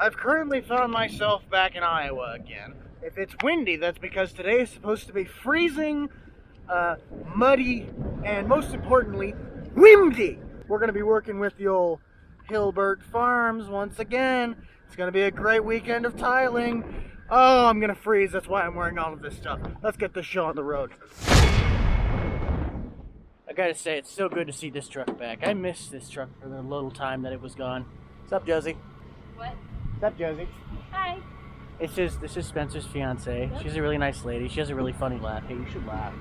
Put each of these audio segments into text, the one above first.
I've currently found myself back in Iowa again. If it's windy, that's because today is supposed to be freezing, muddy, and most importantly, windy. We're going to be working with the old Hilbert Farms once again. It's going to be a great weekend of tiling. Oh, I'm going to freeze. That's why I'm wearing all of this stuff. Let's get this show on the road. I gotta say, it's so good to see this truck back. I missed this truck for the little time that it was gone. What's up, Josie? What? What's up, Josie? Hi. This is Spencer's fiance. Yep. She's a really nice lady. She has a really funny laugh. Hey, you should laugh.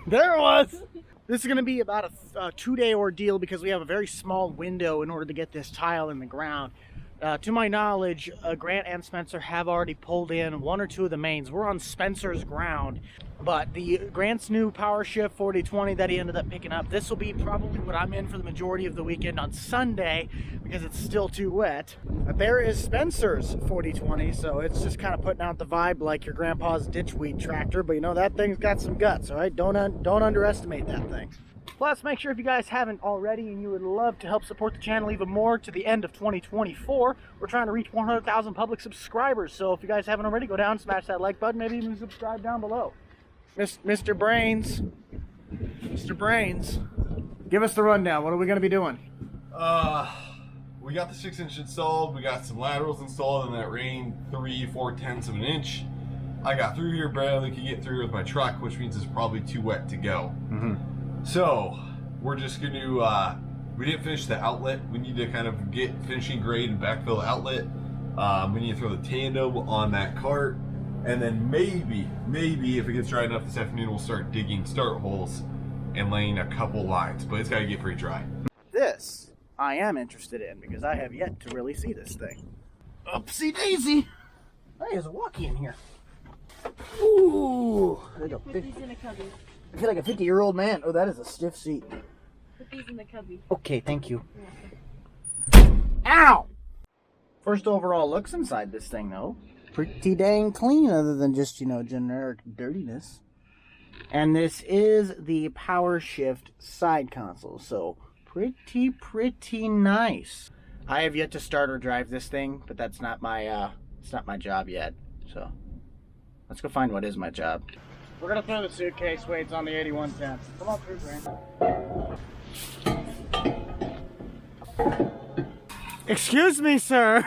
There it was! This is going to be about a 2-day ordeal because we have a very small window in order to get this tile in the ground. To my knowledge, Grant and Spencer have already pulled in 1 or 2 of the mains. We're on Spencer's ground, but the Grant's new Power Shift 4020 that he ended up picking up, this will be probably what I'm in for the majority of the weekend on Sunday because it's still too wet. But there is Spencer's 4020, so it's just kind of putting out the vibe like your grandpa's ditchweed tractor, but you know, that thing's got some guts, all right? Don't underestimate that thing. Plus, make sure if you guys haven't already and you would love to help support the channel even more to the end of 2024, we're trying to reach 100,000 public subscribers. So if you guys haven't already, go down, smash that like button, maybe even subscribe down below. Mr. Brains, give us the rundown. What are we going to be doing? We got the 6-inch installed. We got some laterals installed in that rain 3/4 of an inch. I got through here, barely could get through with my truck, which means it's probably too wet to go. So we're just going to, we didn't finish the outlet. We need to kind of get finishing grade and backfill the outlet. We need to throw the tandem on that cart. And then maybe if it gets dry enough this afternoon, we'll start digging start holes and laying a couple lines. But it's got to get pretty dry. This I am interested in because I have yet to really see this thing. Oopsie daisy. Hey, there's a walkie in here. Ooh. Put these in a cubby. I feel like a 50-year-old man. Oh, that is a stiff seat. Put these in the cubby. Okay, thank you. Yeah. Ow! First overall looks inside this thing, though. Pretty dang clean, other than just, you know, generic dirtiness. And this is the Power Shift side console, so pretty nice. I have yet to start or drive this thing, but that's not my it's not my job yet. So let's go find what is my job. We're gonna throw the suitcase weights on the 8110. Come on through, Grant. Excuse me, sir.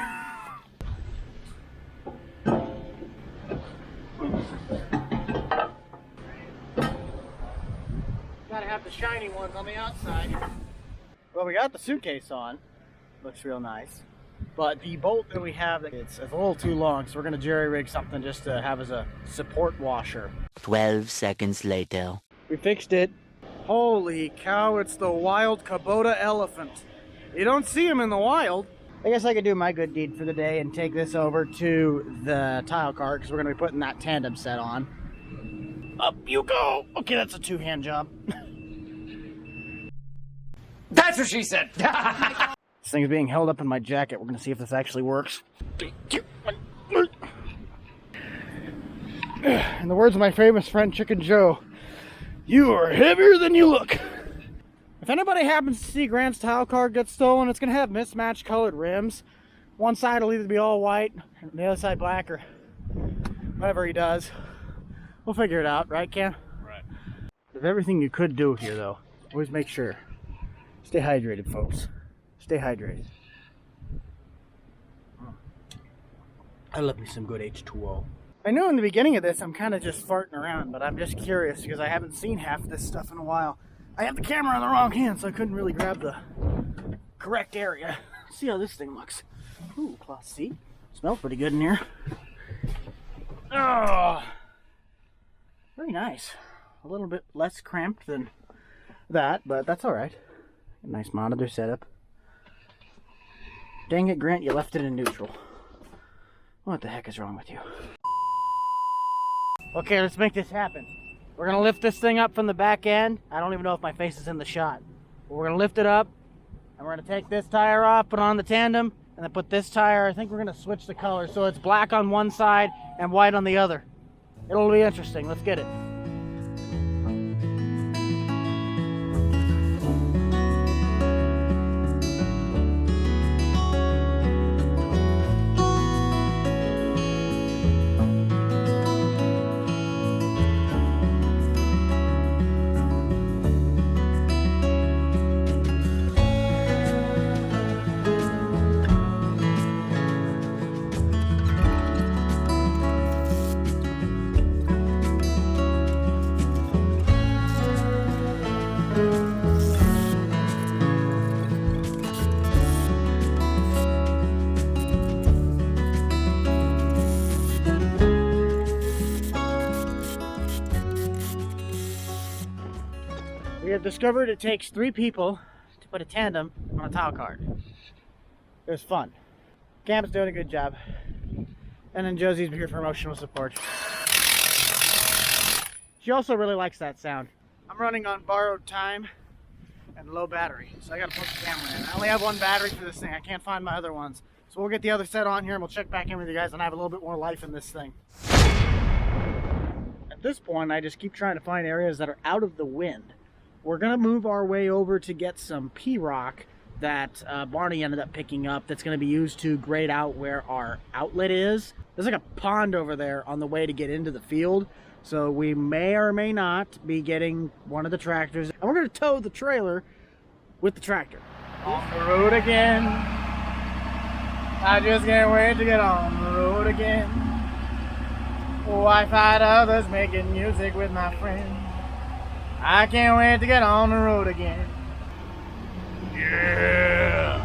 Gotta have the shiny ones on the outside. Well, we got the suitcase on. Looks real nice. But the bolt that we have, it's a little too long, so we're gonna jerry-rig something just to have as a support washer. 12 seconds later. We fixed it. Holy cow, it's the wild Kubota elephant. You don't see him in the wild. I guess I could do my good deed for the day and take this over to the tile cart because we're going to be putting that tandem set on. Up you go. Okay, that's a 2-hand job. That's what she said. This thing's being held up in my jacket. We're going to see if this actually works. In the words of my famous friend Chicken Joe, you are heavier than you look. If anybody happens to see Grant's tile cart get stolen, it's going to have mismatched colored rims. One side will either be all white, and the other side black, or whatever he does. We'll figure it out, right, Cam? Right. Of everything you could do here, though, always make sure. Stay hydrated, folks. Stay hydrated. I love me some good H2O. I know in the beginning of this I'm kind of just farting around, but I'm just curious because I haven't seen half of this stuff in a while. I have the camera in the wrong hand, so I couldn't really grab the correct area. See how this thing looks. Ooh, cloth seat. Smells pretty good in here. Oh, very nice. A little bit less cramped than that, but that's all right. A nice monitor setup. Dang it, Grant, you left it in neutral. What the heck is wrong with you? Okay, let's make this happen. We're gonna lift this thing up from the back end. I don't even know if my face is in the shot. But we're gonna lift it up, and we're gonna take this tire off, put on the tandem, and then put this tire. I think we're gonna switch the color so it's black on one side and white on the other. It'll be interesting. Let's get it. have discovered it takes 3 people to put a tandem on a tile cart. It was fun. Cam's doing a good job. And then Josie's here for emotional support. She also really likes that sound. I'm running on borrowed time and low battery, so I gotta plug the camera in. I only have 1 battery for this thing. I can't find my other ones. So we'll get the other set on here and we'll check back in with you guys and have a little bit more life in this thing. At this point, I just keep trying to find areas that are out of the wind. We're gonna move our way over to get some P-rock that Barney ended up picking up that's going to be used to grade out where our outlet is. There's like a pond over there on the way to get into the field, so we may or may not be getting one of the tractors, and we're going to tow the trailer with the tractor. On the road again. I just can't wait to get on the road again. Wi-Fi to others, making music with my friends. I can't wait to get on the road again. Yeah.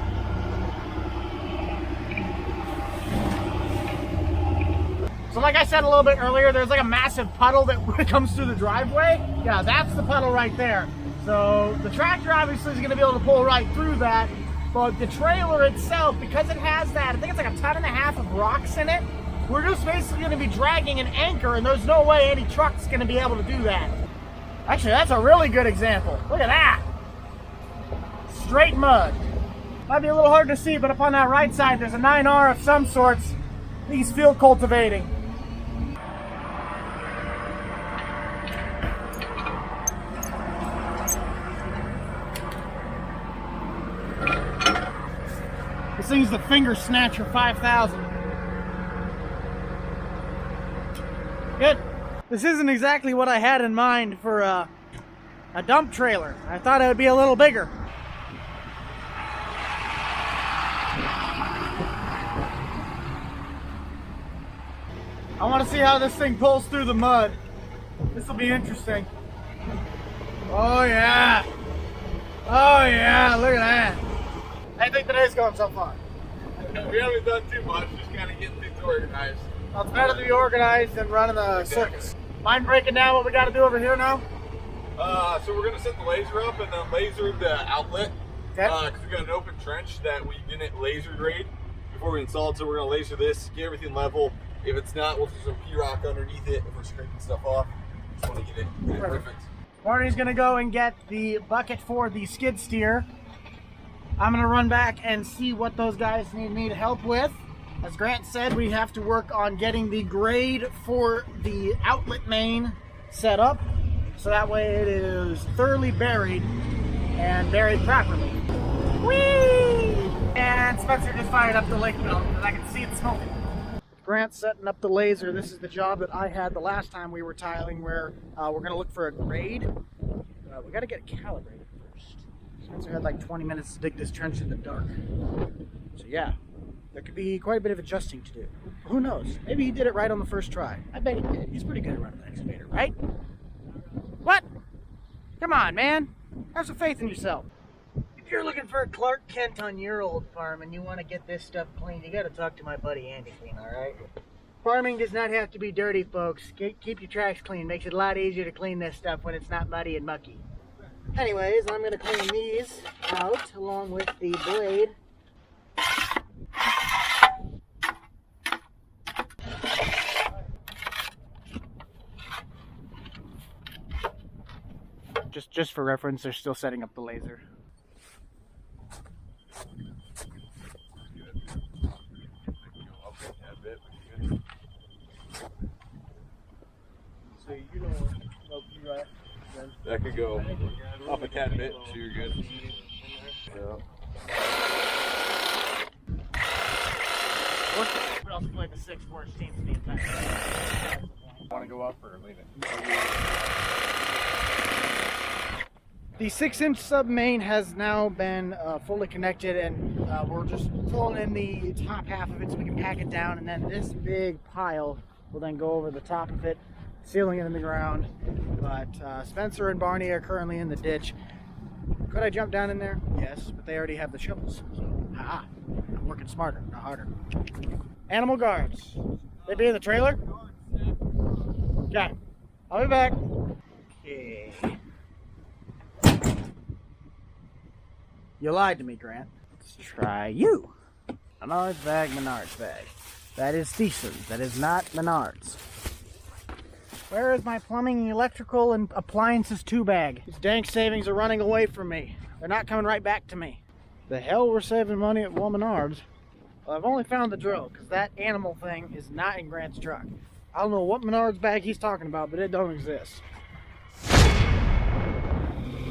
So like I said a little bit earlier, there's like a massive puddle that comes through the driveway. Yeah, that's the puddle right there. So the tractor obviously is going to be able to pull right through that, but the trailer itself, because it has that, I think it's like 1.5 tons of rocks in it, we're just basically going to be dragging an anchor, and there's no way any truck's going to be able to do that. Actually, that's a really good example. Look at that. Straight mud. Might be a little hard to see, but up on that right side there's a 9R of some sorts. He's field cultivating. This thing's the Finger Snatcher 5000. Good. This isn't exactly what I had in mind for a dump trailer. I thought it would be a little bigger. I want to see how this thing pulls through the mud. This will be interesting. Oh yeah. Oh yeah, look at that. I think today's going so far. We haven't done too much, just kind of getting things organized. Well, it's better to be organized than running the circus. Mind breaking down what we got to do over here now? So we're going to set the laser up and then laser the outlet. Okay. Because we got an open trench that we didn't laser grade before we installed, so we're going to laser this, get everything level. If it's not, we'll do some P-rock underneath it if we're scraping stuff off. Just want to get it perfect. Barney's gonna go and get the bucket for the skid steer. I'm gonna run back and see what those guys need me to help with. As Grant said, we have to work on getting the grade for the outlet main set up, so that way it is thoroughly buried and buried properly. Whee! And Spencer just fired up the lake belt because I can see it smoking. Grant's setting up the laser. This is the job that I had the last time we were tiling, where we're going to look for a grade. We got to get it calibrated first. Spencer had like 20 minutes to dig this trench in the dark. So yeah, there could be quite a bit of adjusting to do. Who knows? Maybe he did it right on the first try. I bet he did. He's pretty good at running the excavator, right? What? Come on, man. Have some faith in yourself. If you're looking for a Clark Kent on your old farm and you want to get this stuff clean, you got to talk to my buddy Andy Clean, all right? Farming does not have to be dirty, folks. Keep your tracks clean. Makes it a lot easier to clean this stuff when it's not muddy and mucky. Anyways, I'm going to clean these out along with the blade. Just for reference, they're still setting up the laser. So you don't help you right then? That could go up a tad bit, so you're good. Yeah. We also played the 6-4 teams the entire time. Want to go up or leave it? The 6-inch sub main has now been fully connected, and we're just pulling in the top half of it so we can pack it down, and then this big pile will then go over the top of it, sealing it in the ground. But Spencer and Barney are currently in the ditch. Could I jump down in there? Yes, but they already have the shovels. So, haha, I'm working smarter, not harder. Animal guards. They be in the trailer? Okay, I'll be back. Okay. You lied to me, Grant. Let's try you. Menards bag, Menards bag. That is Thiessen. That is not Menards. Where is my plumbing, electrical, and appliances 2 bag? These dank savings are running away from me. They're not coming right back to me. The hell we're saving money at Menards. Well, I've only found the drill, because that animal thing is not in Grant's truck. I don't know what Menards bag he's talking about, but it don't exist.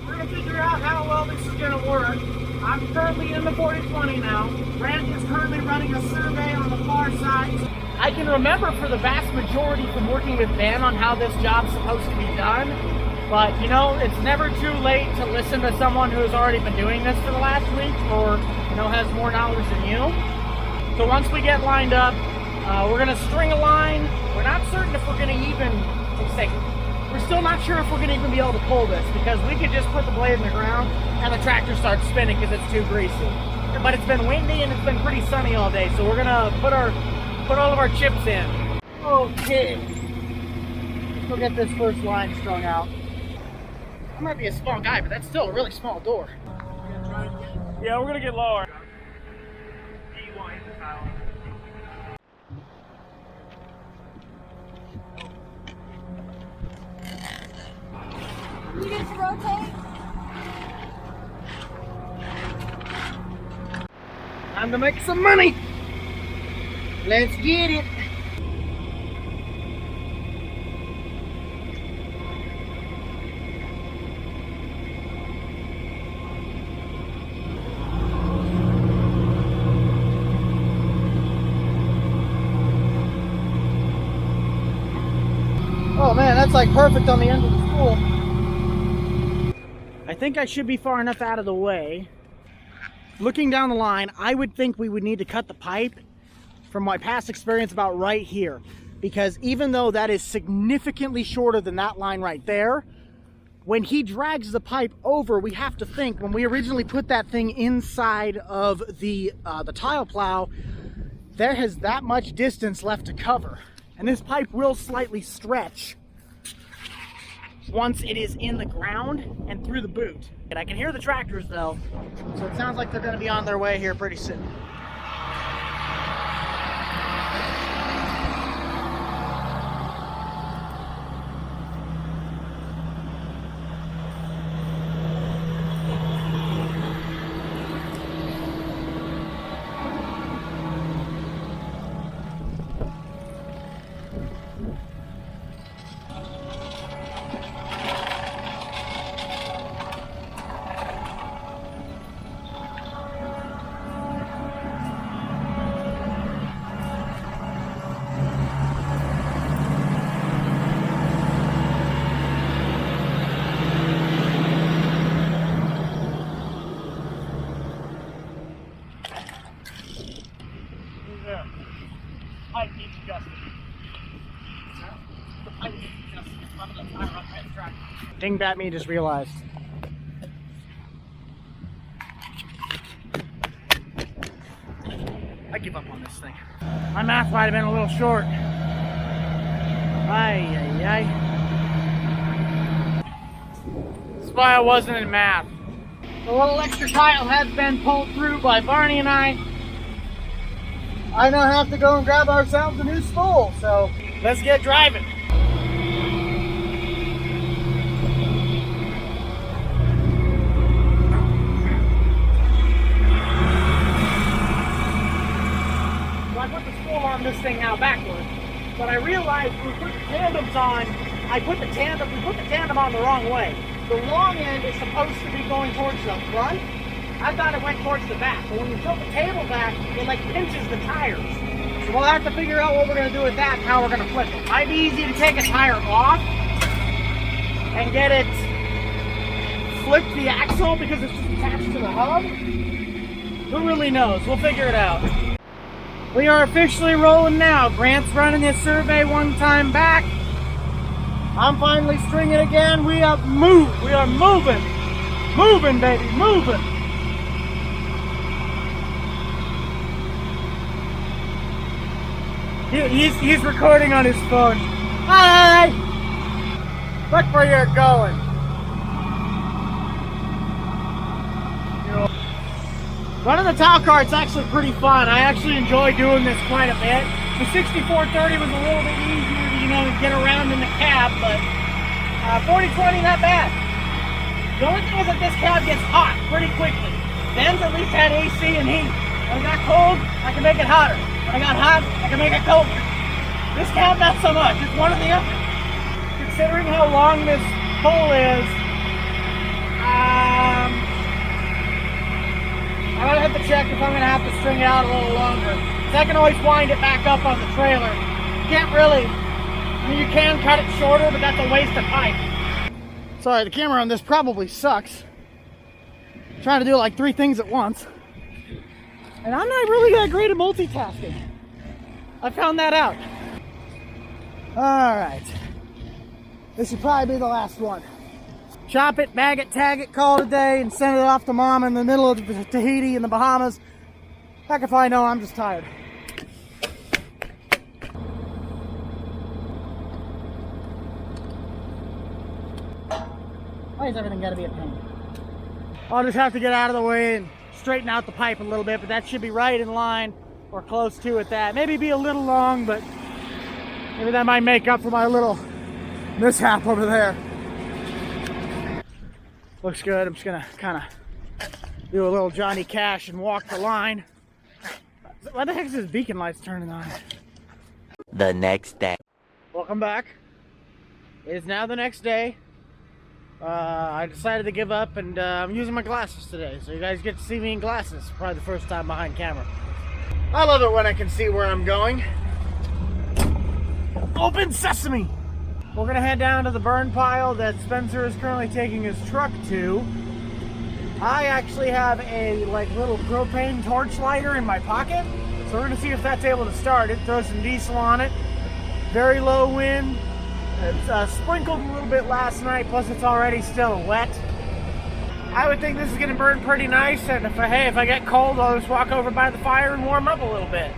We're going to figure out how well this is going to work. I'm currently in the 4020 now. Grant is currently running a survey on the far side. I can remember for the vast majority from working with Ben on how this job's supposed to be done. But, you know, it's never too late to listen to someone who's already been doing this for the last week or, you know, has more knowledge than you. So once we get lined up, we're going to string a line. We're not certain if we're going to even, we're still not sure if we're going to even be able to pull this because we could just put the blade in the ground and the tractor starts spinning because it's too greasy. But it's been windy and it's been pretty sunny all day, so we're going to put all of our chips in. Okay. Let's go get this first line strung out. I might be a small guy, but that's still a really small door. Yeah, we're gonna get lower. You get to rotate? Time to make some money. Let's get it. Oh man, that's like perfect on the end of the spool. I think I should be far enough out of the way. Looking down the line, I would think we would need to cut the pipe from my past experience about right here. Because even though that is significantly shorter than that line right there, when he drags the pipe over, we have to think, when we originally put that thing inside of the tile plow, there has that much distance left to cover. And this pipe will slightly stretch once it is in the ground and through the boot. And I can hear the tractors though, so it sounds like they're going to be on their way here pretty soon. Pipe needs adjusting. The pipe needs adjusting. I'm going to fire up that track. Dingbat me just realized. I give up on this thing. My math might have been a little short. Ay, ay, ay. That's why I wasn't in math. The little extra tile has been pulled through by Barney and I now have to go and grab ourselves a new spool, so let's get driving. So I put the spool on this thing now backwards, but I realized when we put the tandems on, we put the tandem on the wrong way. The long end is supposed to be going towards the front. I thought it went towards the back, but when you tilt the table back, it like pinches the tires. So we'll have to figure out what we're going to do with that and how we're going to flip it. Might be easy to take a tire off and get it flipped the axle because it's just attached to the hub. Who really knows? We'll figure it out. We are officially rolling now. Grant's running his survey one time back. I'm finally stringing again. We have moved. We are moving. Moving, baby, moving. He's recording on his phone. Hi! Look where you're going. Running the towel cart's actually pretty fun. I actually enjoy doing this quite a bit. The 6430 was a little bit easier to, you know, get around in the cab, but 4020 not bad. The only thing is that this cab gets hot pretty quickly. Ben's at least had AC and heat. When it got cold, I can make it hotter. When it got hot, I can make it colder. This cab, not so much. It's one or the other. Considering how long this pole is, I'm gonna have to check if I'm gonna have to string it out a little longer. Because I can always wind it back up on the trailer. You can't really, I mean, you can cut it shorter, but that's a waste of pipe. Sorry, the camera on this probably sucks. I'm trying to do like 3 things at once. And I'm not really that great at multitasking. I found that out. All right. This should probably be the last one. Chop it, bag it, tag it, call it a day, and send it off to mom in the middle of Tahiti in the Bahamas. Heck if I know, I'm just tired. Why is everything gotta be a pain? I'll just have to get out of the way and straighten out the pipe a little bit, but that should be right in line or close to it. That maybe be a little long, but maybe that might make up for my little mishap over there. Looks good. I'm just gonna kind of do a little Johnny Cash and walk the line. Why the heck is this beacon lights turning on? The next day. Welcome back. It is now the next day. I decided to give up, and I'm using my glasses today, so you guys get to see me in glasses. Probably the first time behind camera. I love it when I can see where I'm going. Open sesame! We're gonna head down to the burn pile that Spencer is currently taking his truck to. I actually have a little propane torch lighter in my pocket, so we're gonna see if that's able to start it. Throw some diesel on it. Very low wind. It's sprinkled a little bit last night, plus it's already still wet. I would think this is gonna burn pretty nice, and if I get cold, I'll just walk over by the fire and warm up a little bit.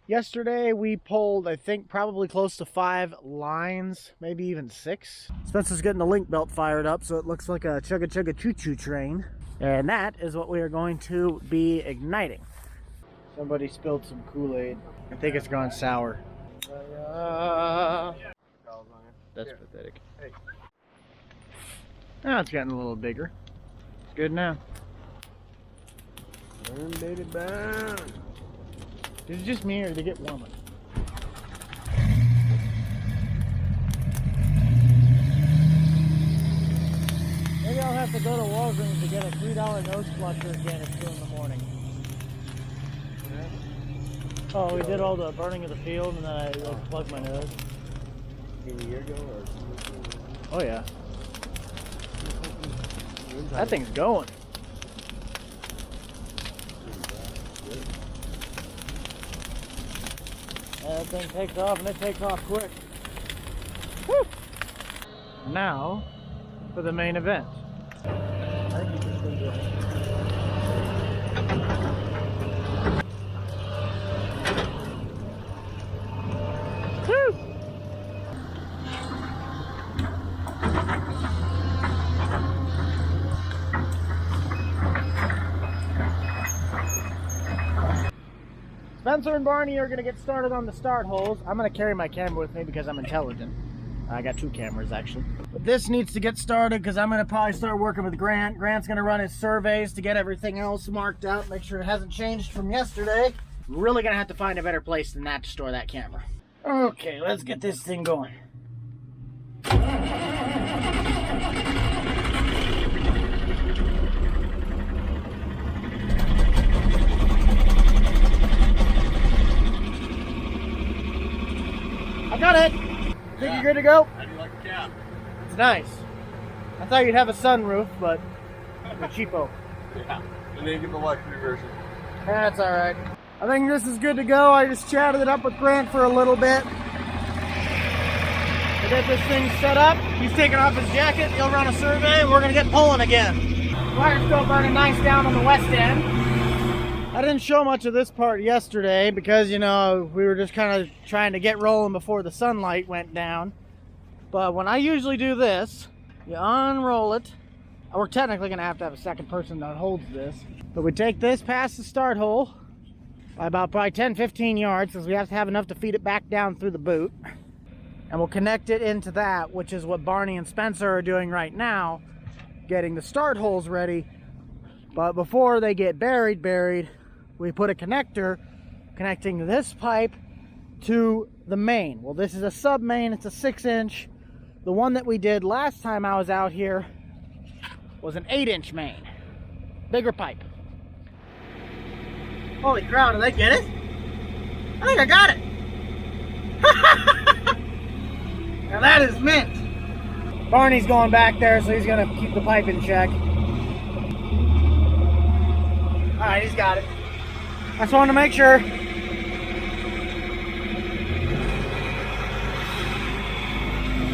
Yesterday we pulled, I think, probably close to 5 lines, maybe even 6. Spencer's getting the link belt fired up, so it looks like a chugga chugga choo choo train. And that is what we are going to be igniting. Somebody spilled some Kool-Aid. I think it's gone sour. That's pathetic. Now it's getting a little bigger. It's good now. Burn, baby, burn. Is it just me, or did it get warmer? Maybe I'll have to go to Walgreens to get a $3 nose flusher again at 2 in the morning. Oh, we did all the burning of the field, and then I plugged my nose. A year ago, or? Oh yeah. That thing's going. That thing takes off, and it takes off quick. Woo! Now, for the main event. Woo! Spencer and Barney are going to get started on the start holes. I'm going to carry my camera with me because I'm intelligent. I got 2 cameras actually. But this needs to get started because I'm going to probably start working with Grant. Grant's going to run his surveys to get everything else marked out, make sure it hasn't changed from yesterday. I'm really going to have to find a better place than that to store that camera. Okay, let's get this thing going. I got it. Think you're good to go? How do you like the cab? It's nice. I thought you'd have a sunroof, but you're cheapo. Yeah. And then you get the luxury version. That's all right. I think this is good to go. I just chatted it up with Grant for a little bit. To get this thing set up. He's taking off his jacket. He'll run a survey, and we're gonna get pulling again. Fire's still burning nice down on the west end. I didn't show much of this part yesterday because, you know, we were just kind of trying to get rolling before the sunlight went down. But when I usually do this, you unroll it, We're technically gonna have to have a second person that holds this. But we take this past the start hole by about probably 10-15 yards, because we have to have enough to feed it back down through the boot. And we'll connect it into that, which is what Barney and Spencer are doing right now, getting the start holes ready. But before they get buried, we put a connector connecting this pipe to the main. Well, this is a sub main, it's a 6-inch. The one that we did last time I was out here was an 8-inch main. Bigger pipe. Holy crow, did I get it? I think I got it. Now that is mint. Barney's going back there, so he's gonna keep the pipe in check. Alright, he's got it. I just wanted to make sure.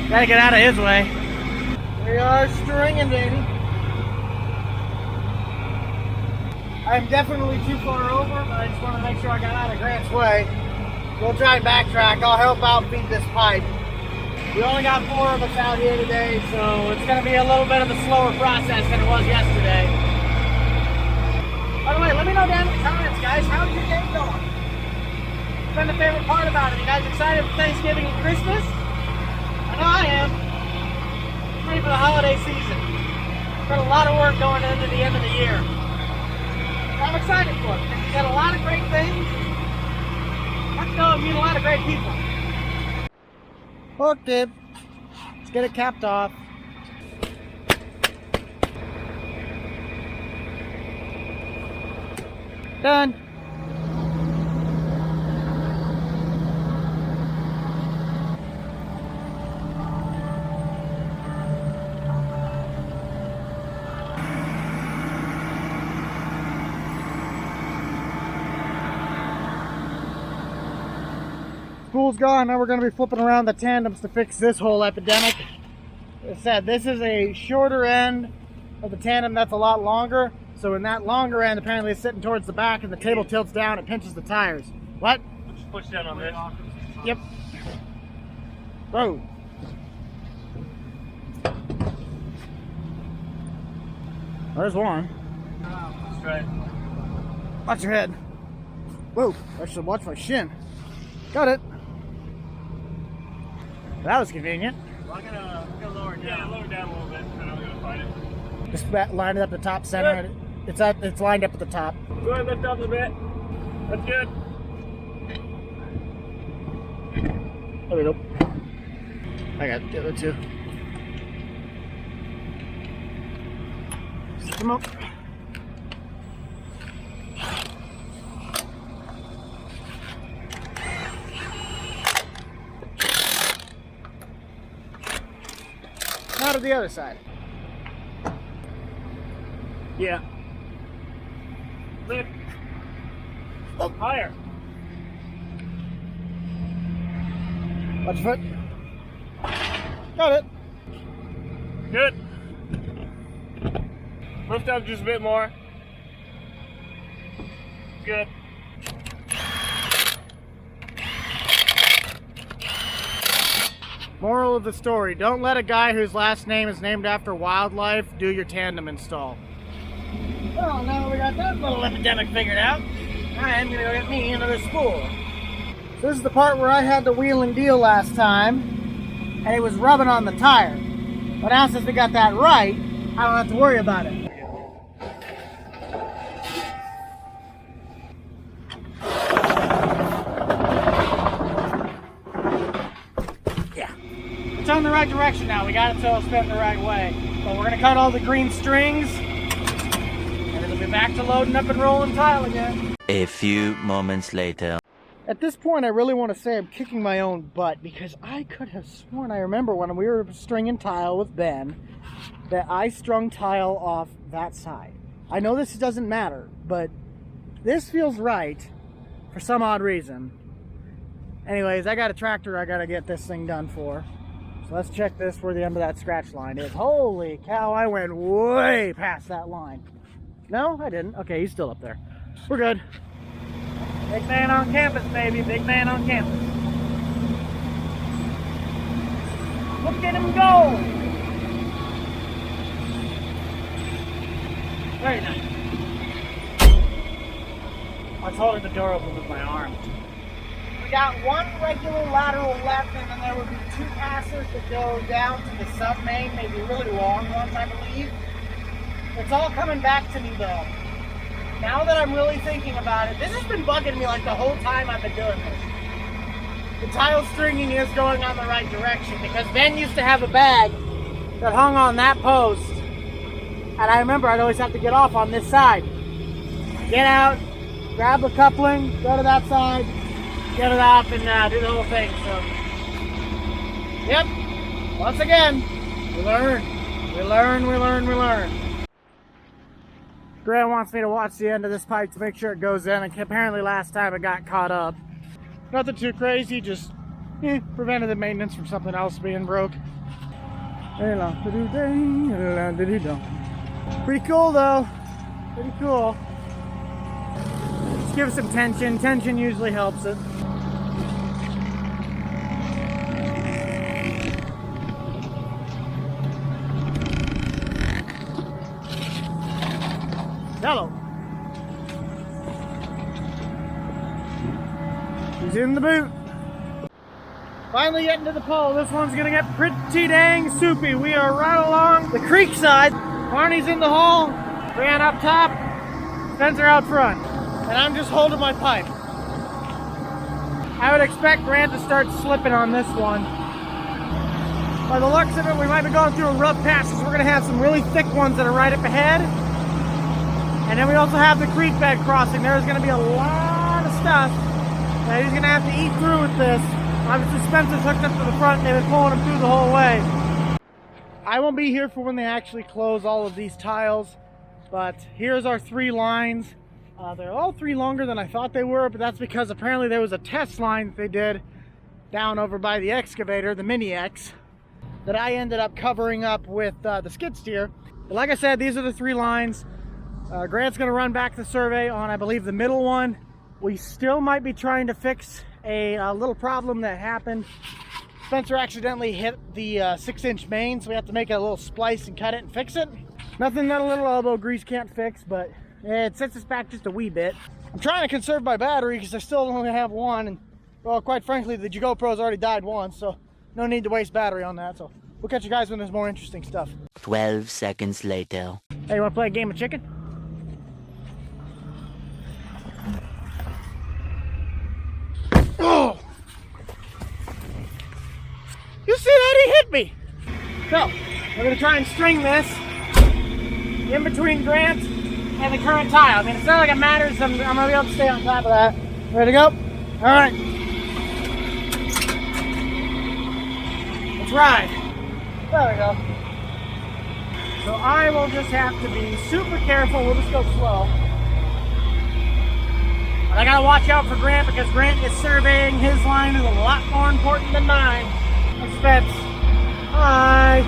Gotta get out of his way. We are stringing, baby. I'm definitely too far over, but I just want to make sure I got out of Grant's way. We'll try and backtrack. I'll help out feed this pipe. We only got 4 of us out here today, so it's going to be a little bit of a slower process than it was yesterday. By the way, let me know down in the comments, guys. How's your day going? What's been the favorite part about it? You guys excited for Thanksgiving and Christmas? I know I am. Ready for the holiday season. Got a lot of work going into the end of the year. I'm excited for it because we got a lot of great things. Let's go and meet a lot of great people. Hooked it. Let's get it capped off. Done. Spool's gone. Now we're going to be flipping around the tandems to fix this whole epidemic. As I said, this is a shorter end of the tandem that's a lot longer. So in that longer end, apparently it's sitting towards the back and the table tilts down, it pinches the tires. What? Just push down on this. Yep. Whoa. There's one. Straight. Watch your head. Whoa, I should watch my shin. Got it. That was convenient. Well, I'm gonna lower it down. Yeah, lower it down a little bit, and I'm gonna find it. Just line it up the top center. It's lined up at the top. Go ahead, lift up a bit. That's good. There we go. I got the other two. Stick them up. Now to the other side. Yeah. Lift. Up. Higher. Watch your foot. Got it. Good. Lift up just a bit more. Good. Moral of the story, don't let a guy whose last name is named after wildlife do your tandem install. Well, now we got that little epidemic figured out. I am going to go get me another spool. So this is the part where I had the wheel and deal last time, and it was rubbing on the tire. But now since we got that right, I don't have to worry about it. It's on the right direction now. We got it so it's spinning the right way. But we're going to cut all the green strings, and it'll be back to loading up and rolling tile again. A few moments later. At this point, I really want to say I'm kicking my own butt, because I could have sworn, I remember when we were stringing tile with Ben, that I strung tile off that side. I know this doesn't matter, but this feels right for some odd reason. Anyways, I got a tractor I got to get this thing done for. So let's check this where the end of that scratch line is. Holy cow, I went way past that line. No, I didn't. Okay, he's still up there. We're good. Big man on campus, baby. Big man on campus. Look at him go. Very nice. I was holding the door open with my arm. We got one regular lateral left, and then there would be 2 passes that go down to the sub main, maybe really long ones, I believe. It's all coming back to me though. Now that I'm really thinking about it, this has been bugging me like the whole time I've been doing this. The tile stringing is going on the right direction because Ben used to have a bag that hung on that post, and I remember I'd always have to get off on this side. Get out, grab the coupling, go to that side, get it off, and do the whole thing. So, yep, once again, we learn, we learn, we learn, we learn. Grant wants me to watch the end of this pipe to make sure it goes in, and apparently last time it got caught up. Nothing too crazy, just preventative maintenance from something else being broke. Pretty cool though, pretty cool. Just give it some tension, tension usually helps it. Hello. He's in the boot. Finally getting to the pole. This one's gonna get pretty dang soupy. We are right along the creek side. Barney's in the hole, Grant up top, Spencer out front. And I'm just holding my pipe. I would expect Grant to start slipping on this one. By the looks of it, we might be going through a rough patch because we're gonna have some really thick ones that are right up ahead. And then we also have the creek bed crossing. There's gonna be a lot of stuff that he's gonna have to eat through with this. Obviously Spencer's hooked up to the front and they've been pulling him through the whole way. I won't be here for when they actually close all of these tiles, but here's our 3 lines. They're all 3 longer than I thought they were, but that's because apparently there was a test line that they did down over by the excavator, the Mini X, that I ended up covering up with the skid steer. But like I said, these are the 3 lines. Grant's gonna run back the survey on, I believe, the middle one. We still might be trying to fix a little problem that happened. Spencer accidentally hit the 6-inch main, so we have to make a little splice and cut it and fix it. Nothing that a little elbow grease can't fix, but it sets us back just a wee bit. I'm trying to conserve my battery because I still only have one, and well, quite frankly, the GoPro's already died once, so no need to waste battery on that. So we'll catch you guys when there's more interesting stuff. 12 seconds later. Hey, you wanna play a game of chicken? Oh! You see that? He hit me! So, we're gonna try and string this in between Grant and the current tile. I mean, it's not like it matters. I'm gonna be able to stay on top of that. Ready to go? Alright. Let's ride. There we go. So I will just have to be super careful. We'll just go slow. But I gotta watch out for Grant because Grant is surveying. His line is a lot more important than mine. Spence. Hi.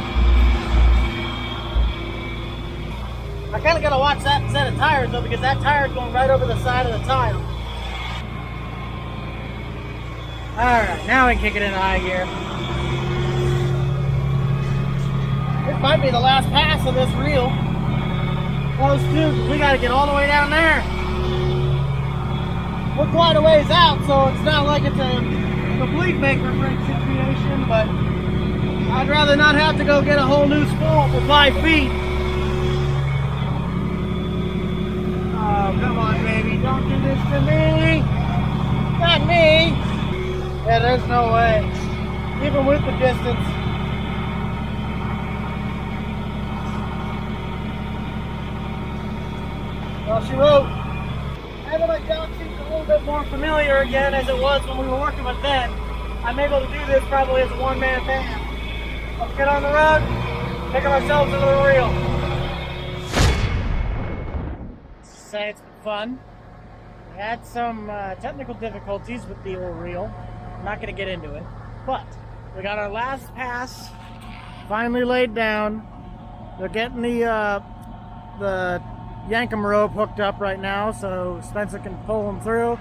I kind of got to watch that set of tires though because that tire is going right over the side of the tile. Alright, now we can kick it into high gear. This might be the last pass of this reel. Close to, we got to get all the way down there. We're quite a ways out, so it's not like it's a complete make or break situation, but I'd rather not have to go get a whole new spool for 5 feet. Oh, come on, baby. Don't do this to me. Not me. Yeah, there's no way. Even with the distance. Well, she wrote, now that my job seems a little bit more familiar again as it was when we were working with Ben, I'm able to do this probably as a one-man band. Let's get on the road, pick up ourselves a little reel. Say it's been fun. We had some technical difficulties with the old reel. I'm not going to get into it, but we got our last pass finally laid down. They're getting the Yankum rope hooked up right now so Spencer can pull them through.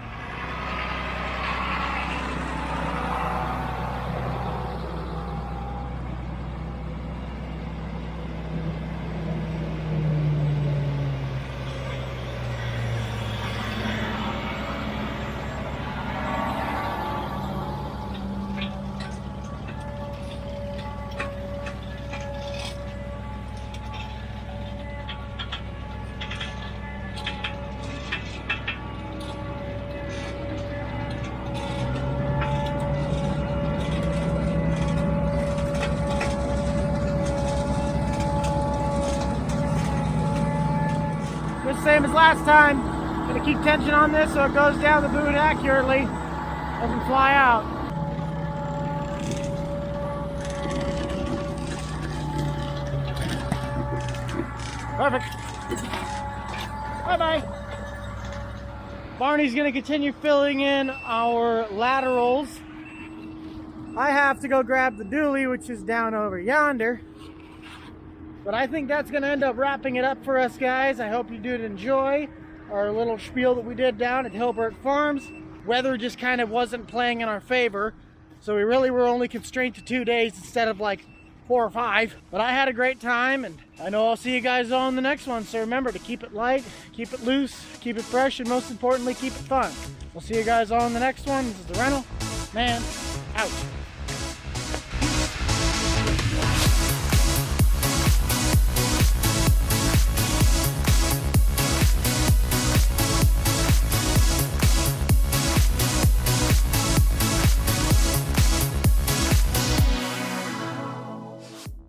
same as last time. Gonna keep tension on this so it goes down the boot accurately. Doesn't fly out. Perfect. Bye-bye. Barney's gonna continue filling in our laterals. I have to go grab the dually, which is down over yonder. But I think that's gonna end up wrapping it up for us, guys. I hope you did enjoy our little spiel that we did down at Hilbert Farms. Weather just kind of wasn't playing in our favor, so we really were only constrained to 2 days instead of like 4 or 5. But I had a great time, and I know I'll see you guys on the next one. So remember to keep it light, keep it loose, keep it fresh, and most importantly, keep it fun. We'll see you guys on the next one. This is the Rental Man out.